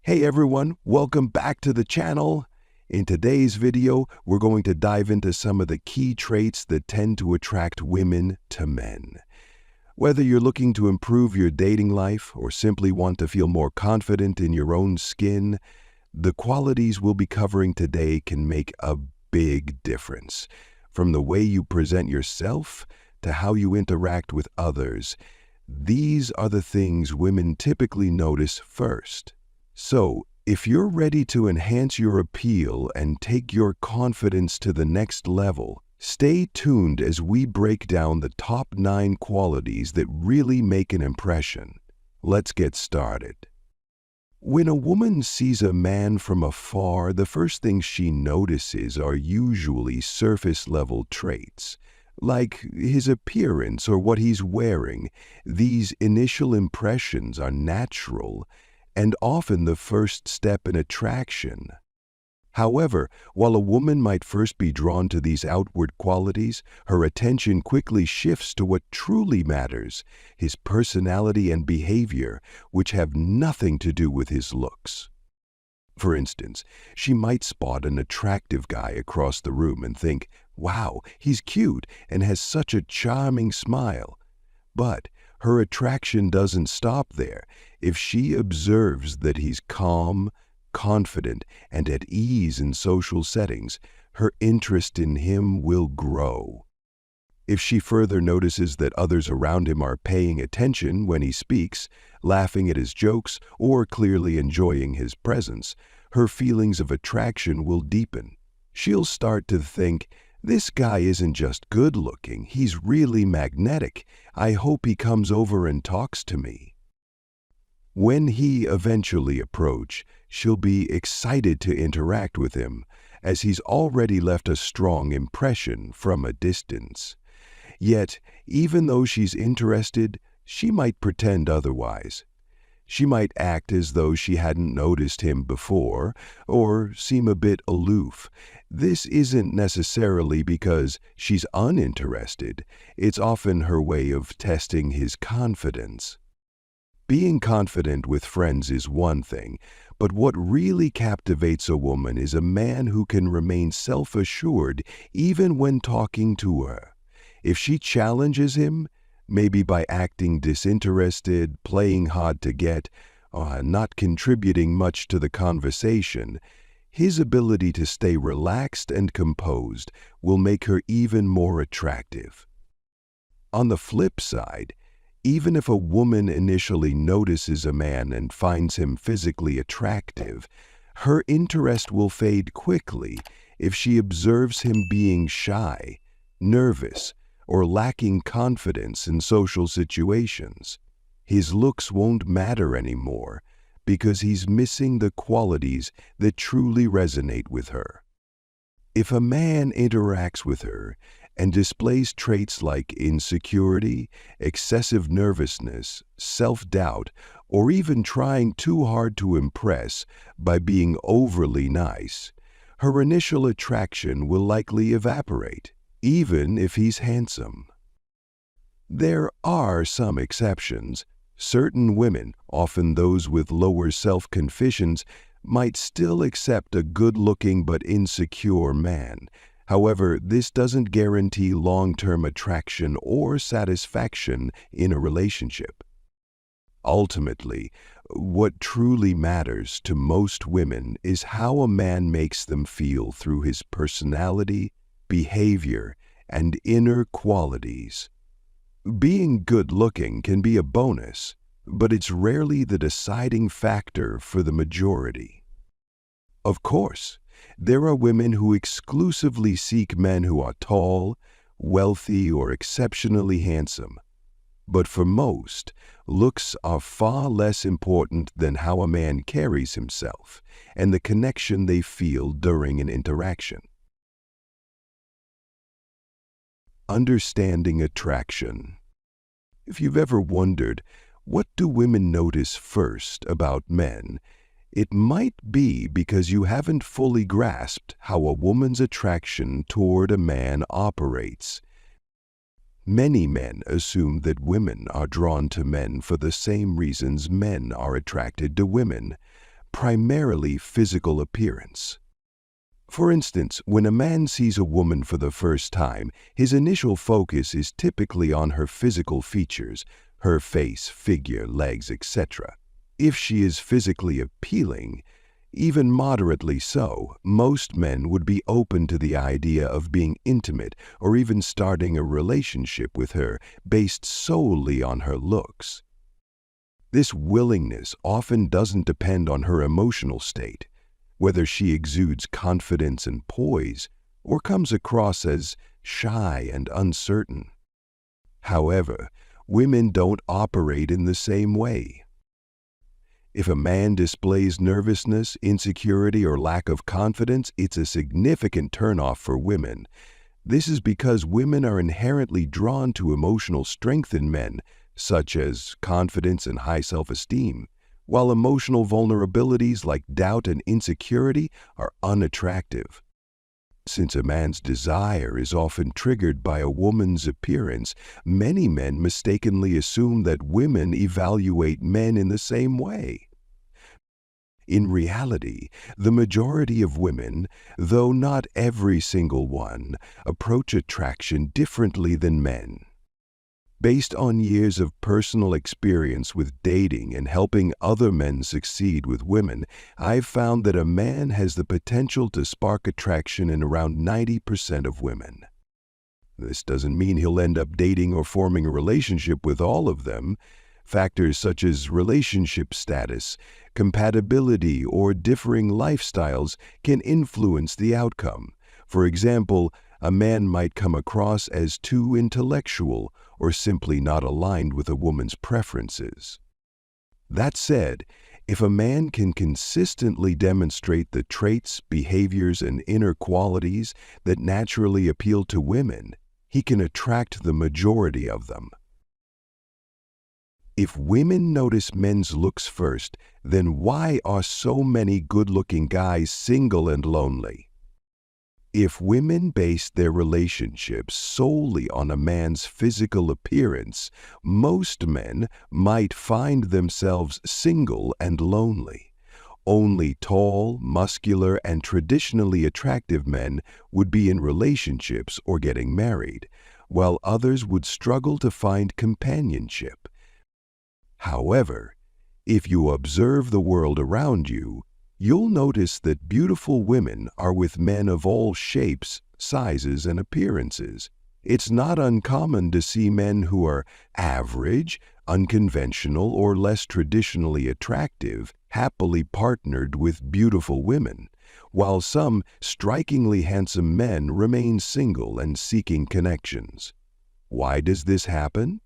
Hey everyone, welcome back to the channel. In today's video, we're going to dive into some of the key traits that tend to attract women to men. Whether you're looking to improve your dating life or simply want to feel more confident in your own skin, the qualities we'll be covering today can make a big difference. From the way you present yourself to how you interact with others, these are the things women typically notice first. So, if you're ready to enhance your appeal and take your confidence to the next level, stay tuned as we break down the top 9 qualities that really make an impression. Let's get started. When a woman sees a man from afar, the first things she notices are usually surface-level traits, like his appearance or what he's wearing. These initial impressions are natural and often the first step in attraction. However, while a woman might first be drawn to these outward qualities, her attention quickly shifts to what truly matters, his personality and behavior, which have nothing to do with his looks. For instance, she might spot an attractive guy across the room and think, "Wow, he's cute and has such a charming smile." But her attraction doesn't stop there. If she observes that he's calm, confident, and at ease in social settings, her interest in him will grow. If she further notices that others around him are paying attention when he speaks, laughing at his jokes, or clearly enjoying his presence, her feelings of attraction will deepen. She'll start to think, "This guy isn't just good-looking, he's really magnetic. I hope he comes over and talks to me." When he eventually approaches, she'll be excited to interact with him, as he's already left a strong impression from a distance. Yet, even though she's interested, she might pretend otherwise. She might act as though she hadn't noticed him before, or seem a bit aloof. This isn't necessarily because she's uninterested. It's often her way of testing his confidence. Being confident with friends is one thing, but what really captivates a woman is a man who can remain self-assured even when talking to her. If she challenges him, maybe by acting disinterested, playing hard to get, or not contributing much to the conversation, his ability to stay relaxed and composed will make her even more attractive. On the flip side, even if a woman initially notices a man and finds him physically attractive, her interest will fade quickly if she observes him being shy, nervous, or lacking confidence in social situations. His looks won't matter anymore because he's missing the qualities that truly resonate with her. If a man interacts with her and displays traits like insecurity, excessive nervousness, self-doubt, or even trying too hard to impress by being overly nice, her initial attraction will likely evaporate, even if he's handsome. There are some exceptions. Certain women, often those with lower self-confidence, might still accept a good-looking but insecure man. However, this doesn't guarantee long-term attraction or satisfaction in a relationship. Ultimately, what truly matters to most women is how a man makes them feel through his personality, behavior, and inner qualities. Being good-looking can be a bonus, but it's rarely the deciding factor for the majority. Of course, there are women who exclusively seek men who are tall, wealthy, or exceptionally handsome. But for most, looks are far less important than how a man carries himself and the connection they feel during an interaction. Understanding attraction. If you've ever wondered, what do women notice first about men? It might be because you haven't fully grasped how a woman's attraction toward a man operates. Many men assume that women are drawn to men for the same reasons men are attracted to women: primarily physical appearance. For instance, when a man sees a woman for the first time, his initial focus is typically on her physical features, her face, figure, legs, etc. If she is physically appealing, even moderately so, most men would be open to the idea of being intimate or even starting a relationship with her based solely on her looks. This willingness often doesn't depend on her emotional state, whether she exudes confidence and poise or comes across as shy and uncertain. However, women don't operate in the same way. If a man displays nervousness, insecurity, or lack of confidence, it's a significant turnoff for women. This is because women are inherently drawn to emotional strength in men, such as confidence and high self-esteem, while emotional vulnerabilities like doubt and insecurity are unattractive. Since a man's desire is often triggered by a woman's appearance, many men mistakenly assume that women evaluate men in the same way. In reality, the majority of women, though not every single one, approach attraction differently than men. Based on years of personal experience with dating and helping other men succeed with women, I've found that a man has the potential to spark attraction in around 90% of women. This doesn't mean he'll end up dating or forming a relationship with all of them. Factors such as relationship status, compatibility, or differing lifestyles can influence the outcome. For example, a man might come across as too intellectual or simply not aligned with a woman's preferences. That said, if a man can consistently demonstrate the traits, behaviors, and inner qualities that naturally appeal to women, he can attract the majority of them. If women notice men's looks first, then why are so many good-looking guys single and lonely? If women based their relationships solely on a man's physical appearance, most men might find themselves single and lonely. Only tall, muscular, and traditionally attractive men would be in relationships or getting married, while others would struggle to find companionship. However, if you observe the world around you, you'll notice that beautiful women are with men of all shapes, sizes, and appearances. It's not uncommon to see men who are average, unconventional, or less traditionally attractive, happily partnered with beautiful women, while some strikingly handsome men remain single and seeking connections. Why does this happen?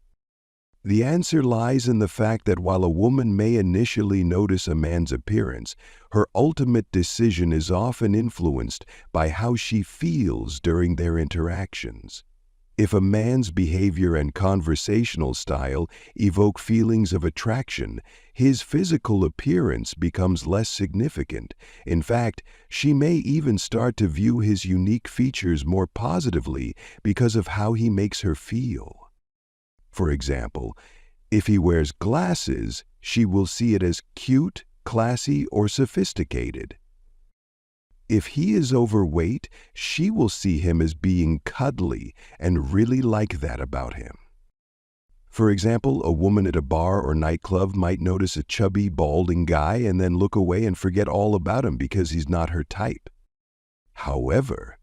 The answer lies in the fact that while a woman may initially notice a man's appearance, her ultimate decision is often influenced by how she feels during their interactions. If a man's behavior and conversational style evoke feelings of attraction, his physical appearance becomes less significant. In fact, she may even start to view his unique features more positively because of how he makes her feel. For example, if he wears glasses, she will see it as cute, classy, or sophisticated. If he is overweight, she will see him as being cuddly and really like that about him. For example, a woman at a bar or nightclub might notice a chubby, balding guy and then look away and forget all about him because he's not her type. However,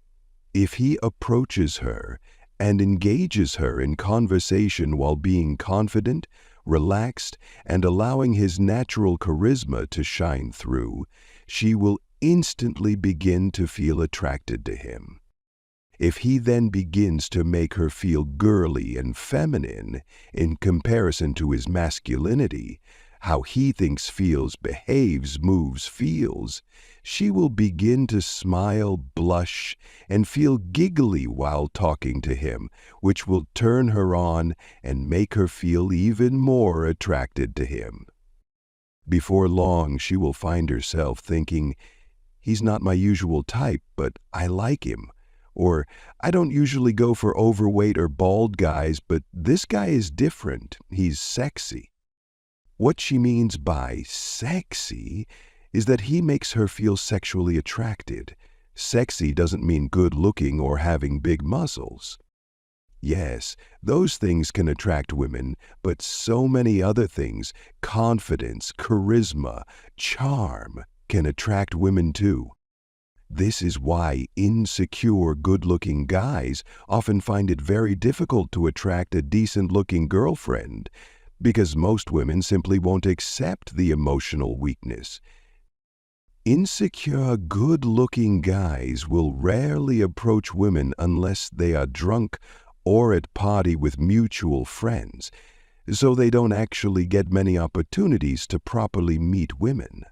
if he approaches her and engages her in conversation while being confident, relaxed, and allowing his natural charisma to shine through, she will instantly begin to feel attracted to him. If he then begins to make her feel girly and feminine in comparison to his masculinity, how he thinks, feels, behaves, moves, feels, she will begin to smile, blush, and feel giggly while talking to him, which will turn her on and make her feel even more attracted to him. Before long, she will find herself thinking, "He's not my usual type, but I like him." Or, "I don't usually go for overweight or bald guys, but this guy is different. He's sexy." What she means by sexy is that he makes her feel sexually attracted. Sexy doesn't mean good-looking or having big muscles. Yes, those things can attract women, but so many other things, confidence, charisma, charm, can attract women too. This is why insecure, good-looking guys often find it very difficult to attract a decent-looking girlfriend, because most women simply won't accept the emotional weakness. Insecure, good-looking guys will rarely approach women unless they are drunk or at party with mutual friends, so they don't actually get many opportunities to properly meet women.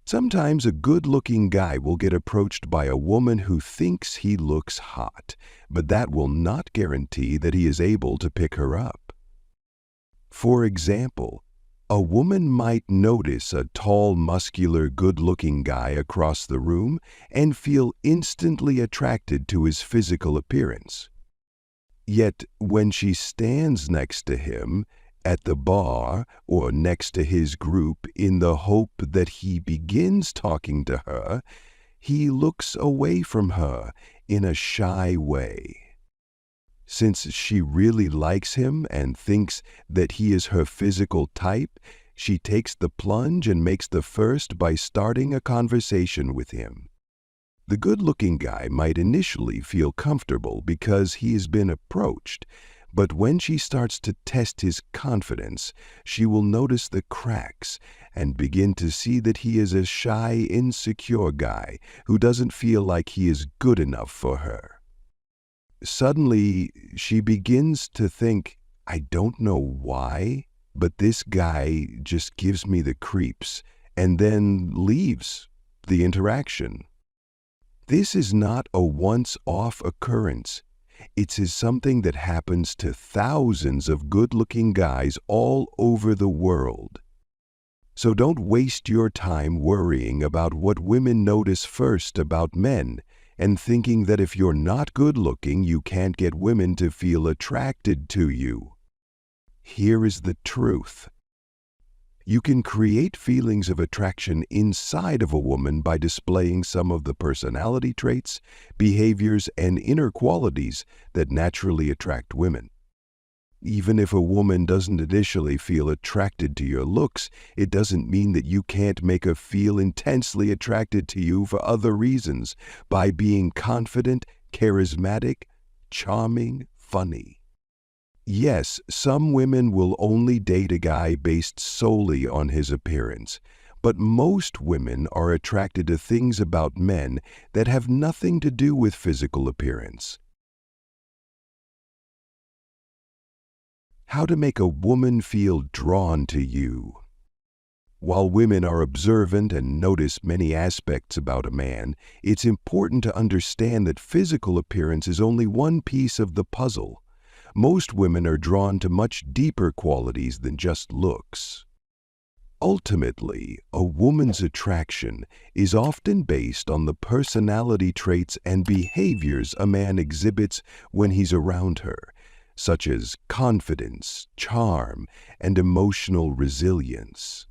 Sometimes a good-looking guy will get approached by a woman who thinks he looks hot, but that will not guarantee that he is able to pick her up. For example, a woman might notice a tall, muscular, good-looking guy across the room and feel instantly attracted to his physical appearance. Yet, when she stands next to him, at the bar or next to his group in the hope that he begins talking to her, he looks away from her in a shy way. Since she really likes him and thinks that he is her physical type, she takes the plunge and makes the first by starting a conversation with him. The good-looking guy might initially feel comfortable because he has been approached, but when she starts to test his confidence, she will notice the cracks and begin to see that he is a shy, insecure guy who doesn't feel like he is good enough for her. Suddenly, she begins to think, I don't know why, but this guy just gives me the creeps, and then leaves the interaction. This is not a once-off occurrence. It is something that happens to thousands of good-looking guys all over the world. So don't waste your time worrying about what women notice first about men and thinking that if you're not good-looking, you can't get women to feel attracted to you. Here is the truth. You can create feelings of attraction inside of a woman by displaying some of the personality traits, behaviors, and inner qualities that naturally attract women. Even if a woman doesn't initially feel attracted to your looks, it doesn't mean that you can't make her feel intensely attracted to you for other reasons by being confident, charismatic, charming, funny. Yes, some women will only date a guy based solely on his appearance, but most women are attracted to things about men that have nothing to do with physical appearance. How to make a woman feel drawn to you. While women are observant and notice many aspects about a man, it's important to understand that physical appearance is only one piece of the puzzle. Most women are drawn to much deeper qualities than just looks. Ultimately, a woman's attraction is often based on the personality traits and behaviors a man exhibits when he's around her, such as confidence, charm, and emotional resilience.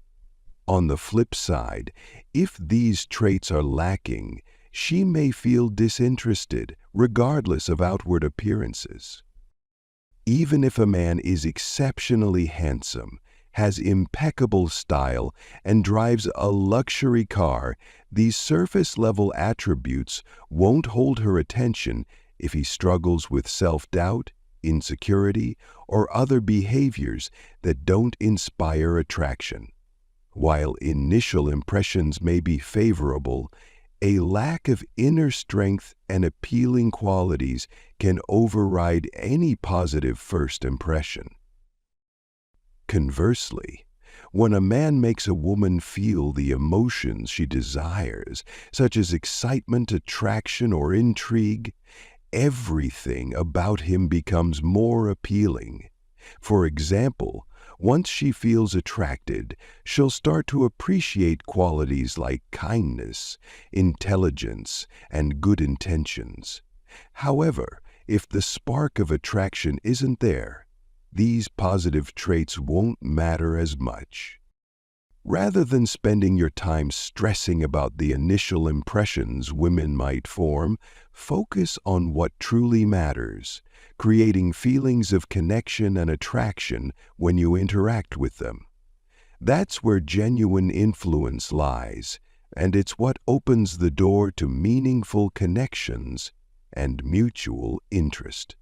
On the flip side, if these traits are lacking, she may feel disinterested, regardless of outward appearances. Even if a man is exceptionally handsome, has impeccable style, and drives a luxury car, these surface-level attributes won't hold her attention if he struggles with self-doubt, insecurity, or other behaviors that don't inspire attraction. While initial impressions may be favorable, a lack of inner strength and appealing qualities can override any positive first impression. Conversely, when a man makes a woman feel the emotions she desires, such as excitement, attraction, or intrigue, everything about him becomes more appealing. For example, once she feels attracted, she'll start to appreciate qualities like kindness, intelligence, and good intentions. However, if the spark of attraction isn't there, these positive traits won't matter as much. Rather than spending your time stressing about the initial impressions women might form, focus on what truly matters, creating feelings of connection and attraction when you interact with them. That's where genuine influence lies, and it's what opens the door to meaningful connections and mutual interest.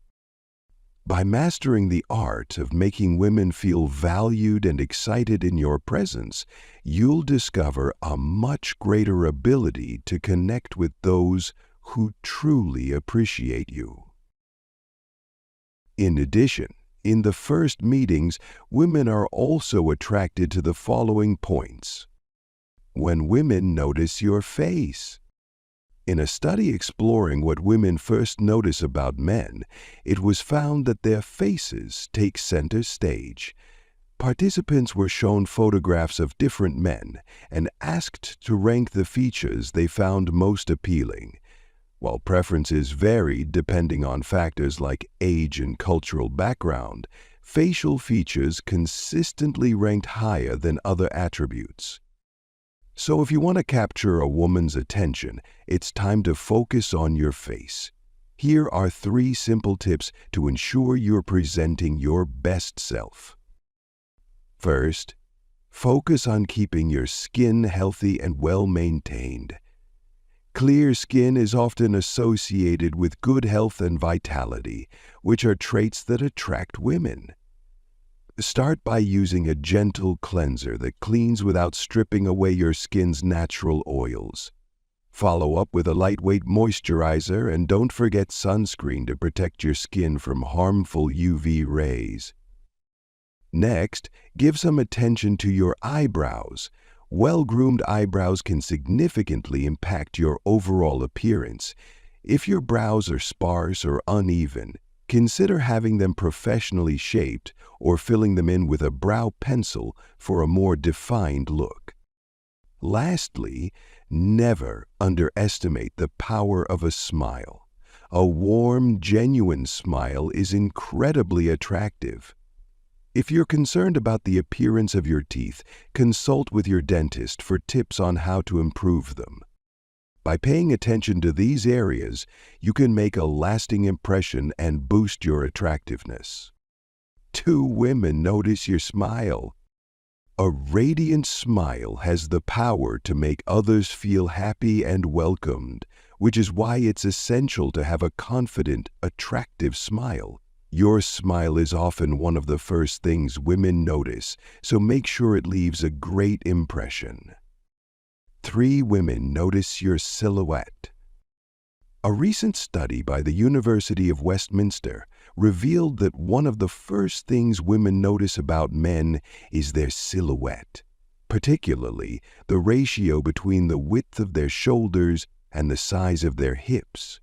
By mastering the art of making women feel valued and excited in your presence, you'll discover a much greater ability to connect with those who truly appreciate you. In addition, in the first meetings, women are also attracted to the following points. When women notice your face. In a study exploring what women first notice about men, it was found that their faces take center stage. Participants were shown photographs of different men and asked to rank the features they found most appealing. While preferences varied depending on factors like age and cultural background, facial features consistently ranked higher than other attributes. So if you want to capture a woman's attention, it's time to focus on your face. Here are 3 simple tips to ensure you're presenting your best self. First, focus on keeping your skin healthy and well-maintained. Clear skin is often associated with good health and vitality, which are traits that attract women. Start by using a gentle cleanser that cleans without stripping away your skin's natural oils. Follow up with a lightweight moisturizer, and don't forget sunscreen to protect your skin from harmful UV rays. Next, give some attention to your eyebrows. Well-groomed eyebrows can significantly impact your overall appearance. If your brows are sparse or uneven, consider having them professionally shaped or filling them in with a brow pencil for a more defined look. Lastly, never underestimate the power of a smile. A warm, genuine smile is incredibly attractive. If you're concerned about the appearance of your teeth, consult with your dentist for tips on how to improve them. By paying attention to these areas, you can make a lasting impression and boost your attractiveness. 2 women notice your smile. A radiant smile has the power to make others feel happy and welcomed, which is why it's essential to have a confident, attractive smile. Your smile is often one of the first things women notice, so make sure it leaves a great impression. 3 women notice your silhouette. A recent study by the University of Westminster revealed that one of the first things women notice about men is their silhouette, particularly the ratio between the width of their shoulders and the size of their hips.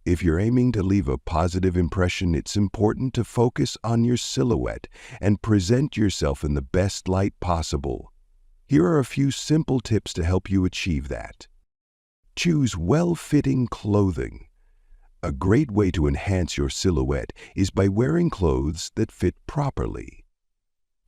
If you're aiming to leave a positive impression, it's important to focus on your silhouette and present yourself in the best light possible. Here are a few simple tips to help you achieve that. Choose well-fitting clothing. A great way to enhance your silhouette is by wearing clothes that fit properly.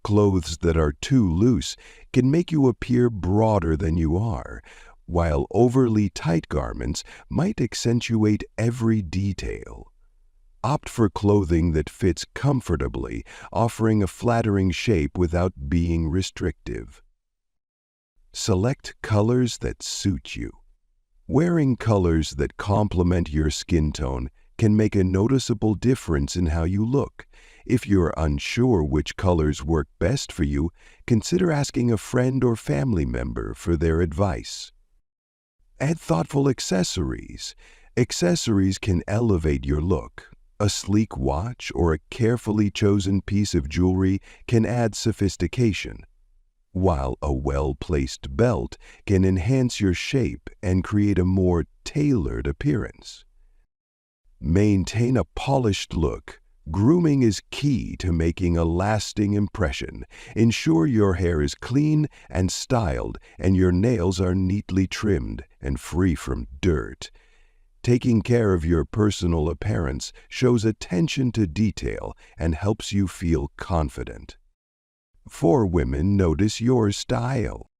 Clothes that are too loose can make you appear broader than you are, while overly tight garments might accentuate every detail. Opt for clothing that fits comfortably, offering a flattering shape without being restrictive. Select colors that suit you. Wearing colors that complement your skin tone can make a noticeable difference in how you look. If you're unsure which colors work best for you, consider asking a friend or family member for their advice. Add thoughtful accessories. Accessories can elevate your look. A sleek watch or a carefully chosen piece of jewelry can add sophistication, while a well-placed belt can enhance your shape and create a more tailored appearance. Maintain a polished look. Grooming is key to making a lasting impression. Ensure your hair is clean and styled and your nails are neatly trimmed and free from dirt. Taking care of your personal appearance shows attention to detail and helps you feel confident. 4 women notice your style.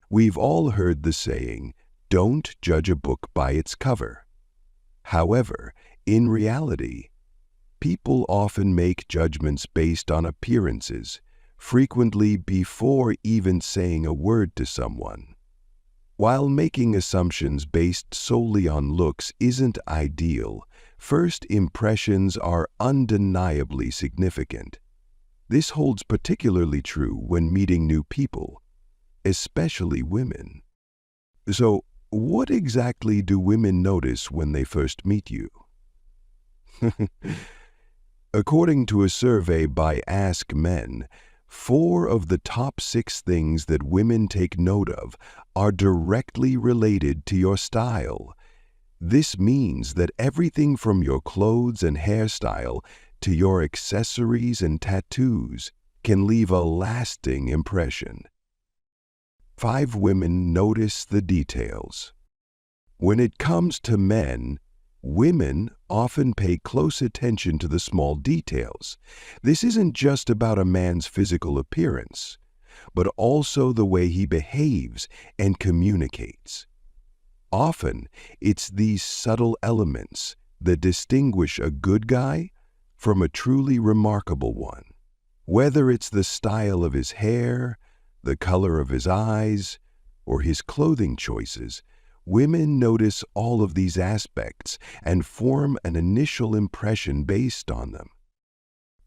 We've all heard the saying, "Don't judge a book by its cover." However, in reality, people often make judgments based on appearances, frequently before even saying a word to someone. While making assumptions based solely on looks isn't ideal, first impressions are undeniably significant. This holds particularly true when meeting new people, especially women. So, what exactly do women notice when they first meet you? According to a survey by Ask Men, 4 of the top 6 things that women take note of are directly related to your style. This means that everything from your clothes and hairstyle to your accessories and tattoos can leave a lasting impression. 5 women notice the details. When it comes to men, women often pay close attention to the small details. This isn't just about a man's physical appearance, but also the way he behaves and communicates. Often, it's these subtle elements that distinguish a good guy from a truly remarkable one. Whether it's the style of his hair, the color of his eyes, or his clothing choices, women notice all of these aspects and form an initial impression based on them.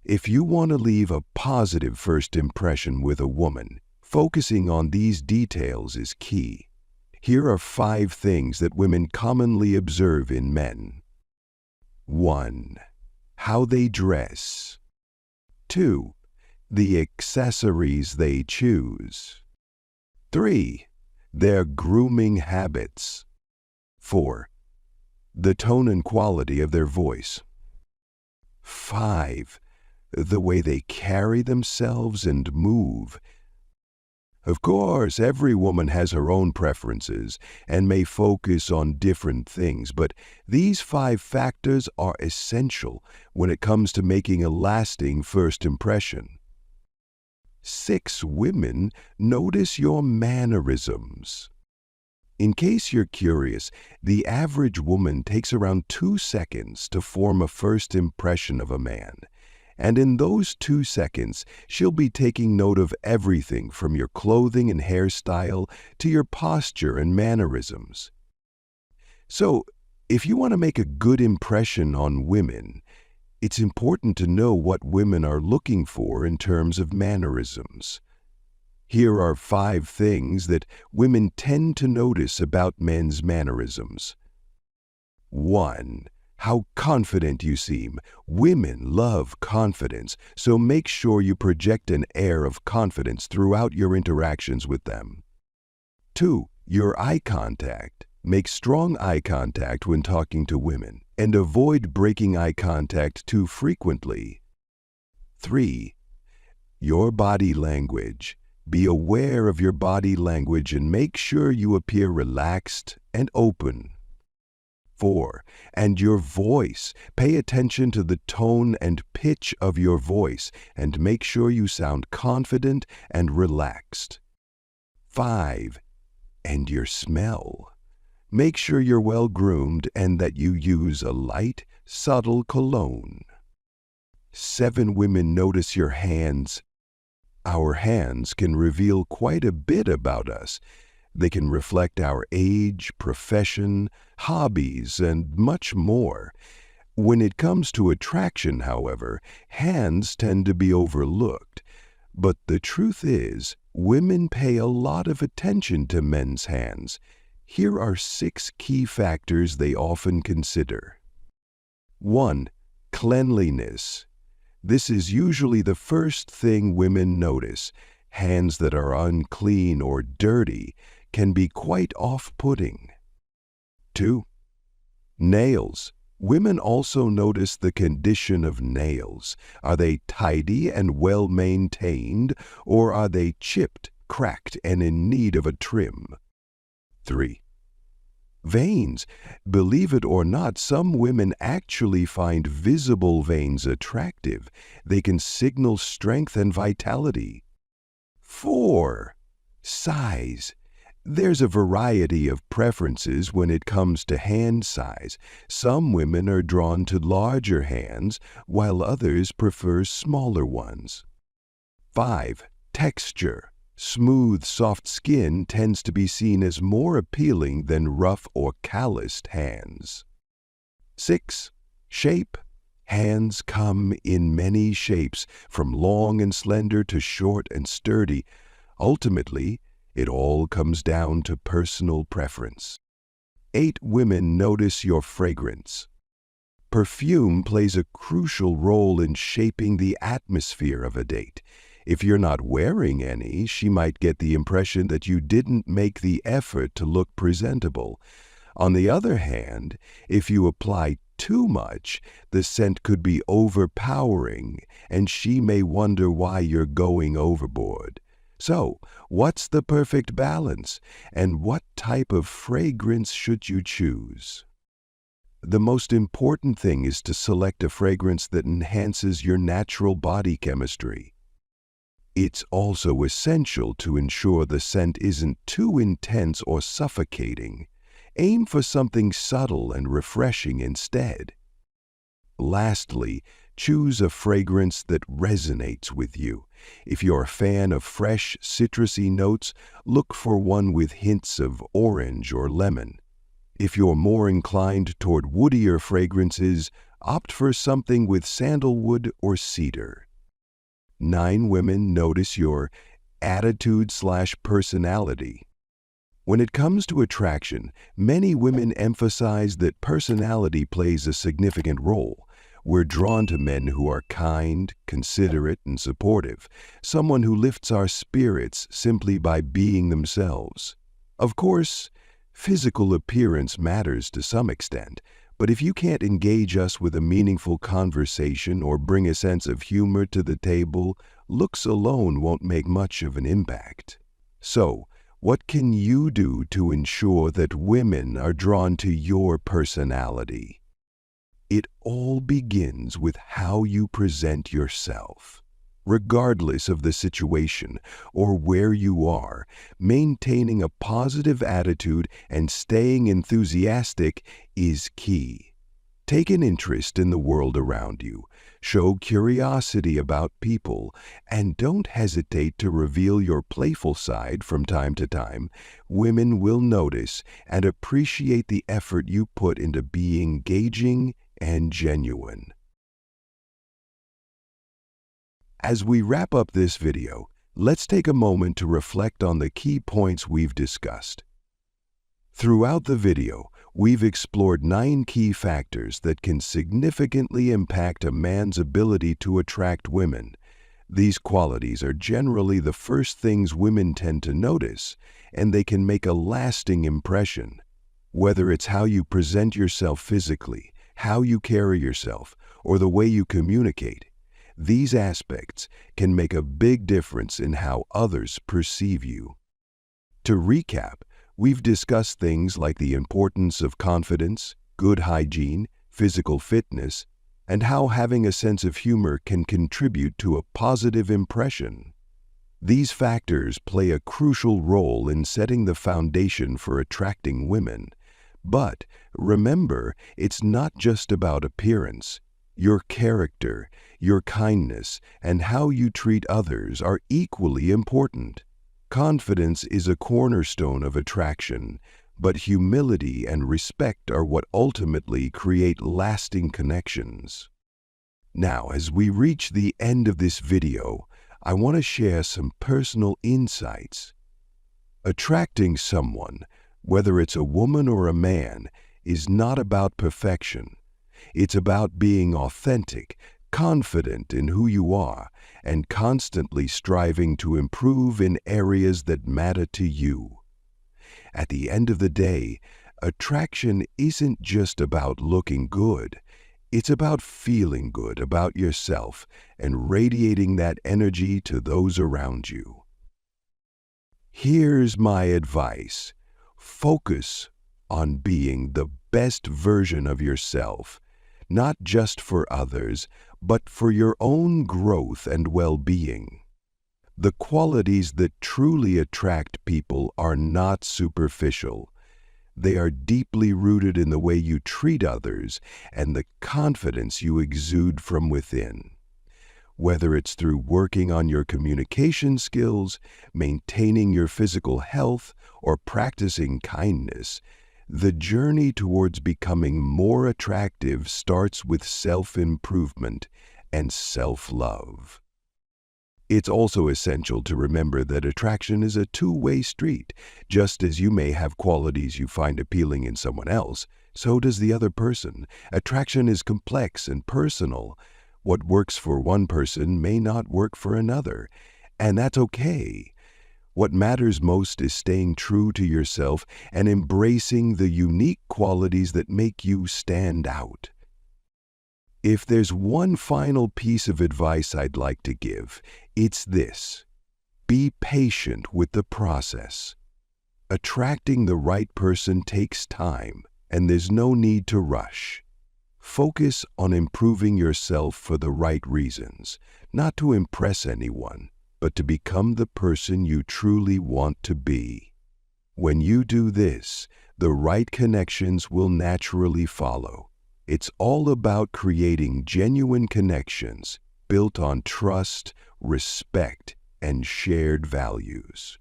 If you want to leave a positive first impression with a woman, focusing on these details is key. Here are 5 things that women commonly observe in men. 1. How they dress. 2. The accessories they choose. 3. Their grooming habits. 4. The tone and quality of their voice. 5. The way they carry themselves and move. Of course, every woman has her own preferences and may focus on different things, but these 5 factors are essential when it comes to making a lasting first impression. 6 women notice your mannerisms. In case you're curious, the average woman takes around 2 seconds to form a first impression of a man. And in those 2 seconds, she'll be taking note of everything from your clothing and hairstyle to your posture and mannerisms. So, if you want to make a good impression on women, it's important to know what women are looking for in terms of mannerisms. Here are 5 things that women tend to notice about men's mannerisms. 1. How confident you seem. Women love confidence, so make sure you project an air of confidence throughout your interactions with them. 2. Your eye contact. Make strong eye contact when talking to women, and avoid breaking eye contact too frequently. 3. Your body language. Be aware of your body language and make sure you appear relaxed and open. 4. And your voice. Pay attention to the tone and pitch of your voice and make sure you sound confident and relaxed. 5. And your smell. Make sure you're well groomed and that you use a light, subtle cologne. 7 women notice your hands. Our hands can reveal quite a bit about us. They can reflect our age, profession, hobbies, and much more. When it comes to attraction, however, hands tend to be overlooked. But the truth is, women pay a lot of attention to men's hands. Here are 6 key factors they often consider. 1. Cleanliness. This is usually the first thing women notice. Hands that are unclean or dirty can be quite off-putting. 2. Nails. Women also notice the condition of nails. Are they tidy and well-maintained, or are they chipped, cracked, and in need of a trim? 3. Veins. Believe it or not, some women actually find visible veins attractive. They can signal strength and vitality. 4. Size. There's a variety of preferences when it comes to hand size. Some women are drawn to larger hands, while others prefer smaller ones. 5. Texture. Smooth, soft skin tends to be seen as more appealing than rough or calloused hands. 6. Shape. Hands come in many shapes, from long and slender to short and sturdy. Ultimately, it all comes down to personal preference. 8. Women notice your fragrance. Perfume plays a crucial role in shaping the atmosphere of a date. If you're not wearing any, she might get the impression that you didn't make the effort to look presentable. On the other hand, if you apply too much, the scent could be overpowering, and she may wonder why you're going overboard. So, what's the perfect balance, and what type of fragrance should you choose? The most important thing is to select a fragrance that enhances your natural body chemistry. It's also essential to ensure the scent isn't too intense or suffocating. Aim for something subtle and refreshing instead. Lastly, choose a fragrance that resonates with you. If you're a fan of fresh, citrusy notes, look for one with hints of orange or lemon. If you're more inclined toward woodier fragrances, opt for something with sandalwood or cedar. 9. Women notice your attitude/personality. When it comes to attraction, many women emphasize that personality plays a significant role. We're drawn to men who are kind, considerate, and supportive, someone who lifts our spirits simply by being themselves. Of course, physical appearance matters to some extent, but if you can't engage us with a meaningful conversation or bring a sense of humor to the table, looks alone won't make much of an impact. So, what can you do to ensure that women are drawn to your personality? It all begins with how you present yourself. Regardless of the situation or where you are, maintaining a positive attitude and staying enthusiastic is key. Take an interest in the world around you, show curiosity about people, and don't hesitate to reveal your playful side from time to time. Women will notice and appreciate the effort you put into being engaging and genuine. As we wrap up this video, let's take a moment to reflect on the key points we've discussed. Throughout the video, we've explored 9 key factors that can significantly impact a man's ability to attract women. These qualities are generally the first things women tend to notice, and they can make a lasting impression. Whether it's how you present yourself physically, how you carry yourself, or the way you communicate, these aspects can make a big difference in how others perceive you. To recap, we've discussed things like the importance of confidence, good hygiene, physical fitness, and how having a sense of humor can contribute to a positive impression. These factors play a crucial role in setting the foundation for attracting women. But remember, it's not just about appearance. Your character, your kindness, and how you treat others are equally important. Confidence is a cornerstone of attraction, but humility and respect are what ultimately create lasting connections. Now, as we reach the end of this video, I want to share some personal insights. Attracting someone, whether it's a woman or a man, is not about perfection. It's about being authentic, confident in who you are, and constantly striving to improve in areas that matter to you. At the end of the day, attraction isn't just about looking good. It's about feeling good about yourself and radiating that energy to those around you. Here's my advice. Focus on being the best version of yourself, not just for others, but for your own growth and well-being. The qualities that truly attract people are not superficial. They are deeply rooted in the way you treat others and the confidence you exude from within. Whether it's through working on your communication skills, maintaining your physical health, or practicing kindness, the journey towards becoming more attractive starts with self-improvement and self-love. It's also essential to remember that attraction is a two-way street. Just as you may have qualities you find appealing in someone else, so does the other person. Attraction is complex and personal. What works for one person may not work for another, and that's okay. What matters most is staying true to yourself and embracing the unique qualities that make you stand out. If there's one final piece of advice I'd like to give, it's this: be patient with the process. Attracting the right person takes time, and there's no need to rush. Focus on improving yourself for the right reasons, not to impress anyone, but to become the person you truly want to be. When you do this, the right connections will naturally follow. It's all about creating genuine connections built on trust, respect, and shared values.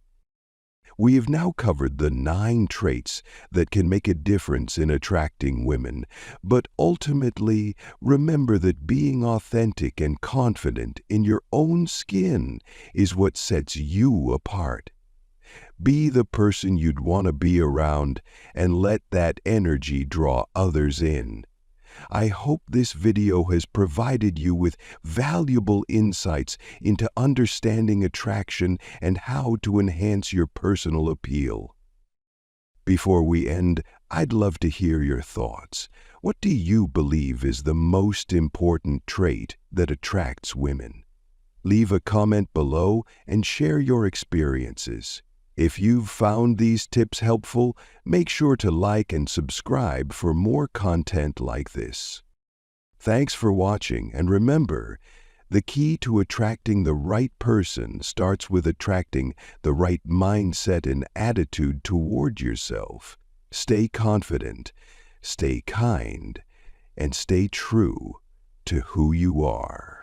We have now covered the 9 traits that can make a difference in attracting women, but ultimately, remember that being authentic and confident in your own skin is what sets you apart. Be the person you'd want to be around and let that energy draw others in. I hope this video has provided you with valuable insights into understanding attraction and how to enhance your personal appeal. Before we end, I'd love to hear your thoughts. What do you believe is the most important trait that attracts women? Leave a comment below and share your experiences. If you've found these tips helpful, make sure to like and subscribe for more content like this. Thanks for watching, and remember, the key to attracting the right person starts with attracting the right mindset and attitude toward yourself. Stay confident, stay kind, and stay true to who you are.